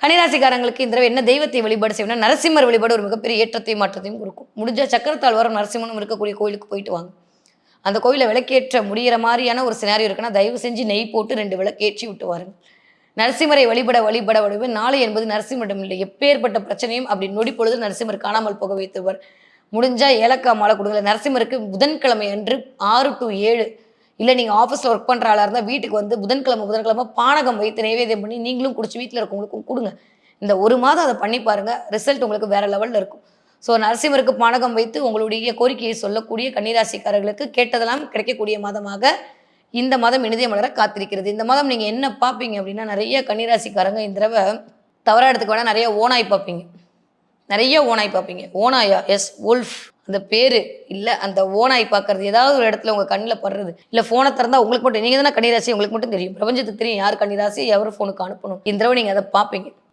கன்னிராசிக்காரங்களுக்கு இந்த தடவை என்ன தெய்வத்தை வழிபாடு செய்யணும், நரசிம்மர் வழிபாடு ஒரு மிகப்பெரிய ஏற்றத்தையும் மாற்றத்தையும் கொடுக்கும். முடிஞ்ச சக்கரத்தால் வரும் நரசிம்மனும் இருக்கக்கூடிய கோயிலுக்கு போயிட்டு வாங்க. அந்த கோயிலை விளக்கேற்ற முடியிற மாதிரியான ஒரு சினாரியோ இருக்குன்னா தயவு செஞ்சு நெய் போட்டு 2 விளக்கேற்றி விட்டு வாருங்க. நரசிம்மரை வழிபட வழிபட வழிபட நாளை என்பது நரசிம்மரிடம் இல்லை. எப்பேற்பட்ட பிரச்சனையும் அப்படி நொடி பொழுது நரசிம்மர் காணாமல் போக வைத்துவார். முடிஞ்சா ஏலக்காய் மாலை கொடுங்க. நரசிம்மருக்கு புதன்கிழமை அன்று 6 to 7 இல்லை நீங்கள் ஆஃபீஸில் ஒர்க் பண்ணுற ஆளாக இருந்தால் வீட்டுக்கு வந்து புதன்கிழமை பானகம் வைத்து நைவேத்தியம் பண்ணி நீங்களும் குடிச்சு வீட்டில் இருக்கவங்களுக்கும் கொடுங்க. இந்த 1 மாதம் அதை பண்ணி பாருங்கள். ரிசல்ட் உங்களுக்கு வேறு லெவலில் இருக்கும். ஸோ நரசிம்மருக்கு பானகம் வைத்து உங்களுடைய கோரிக்கையை சொல்லக்கூடிய கன்னிராசிக்காரர்களுக்கு கேட்டதெல்லாம் கிடைக்கக்கூடிய மாதமாக இந்த மாதம் இனிதே மலர காத்திருக்கிறது. இந்த மாதம் நீங்கள் என்ன பார்ப்பீங்க அப்படின்னா, நிறைய கன்னிராசிக்காரங்க இந்த தடவை தவறாக எடுத்துக்க வேணால் நிறைய ஓனாய் பார்ப்பீங்க. நிறைய ஓனாய் பார்ப்பீங்க. ஓனாயா? Yes, wolf. அந்த பேர் இல்லை, அந்த ஓனாய் பார்க்கறது ஏதாவது ஒரு இடத்துல உங்கள் கண்ணில் படுறது, இல்லை ஃபோனை திறந்தால் உங்களுக்கு மட்டும், நீங்கள் தானே கன்னிராசி, உங்களுக்கு மட்டும் தெரியும். பிரபஞ்சத்துக்கு தெரியும் யார் கன்னிராசி, எவர் ஃபோனுக்கு அனுப்பணும். இந்த தடவை நீங்கள் அதை பார்ப்பீங்க.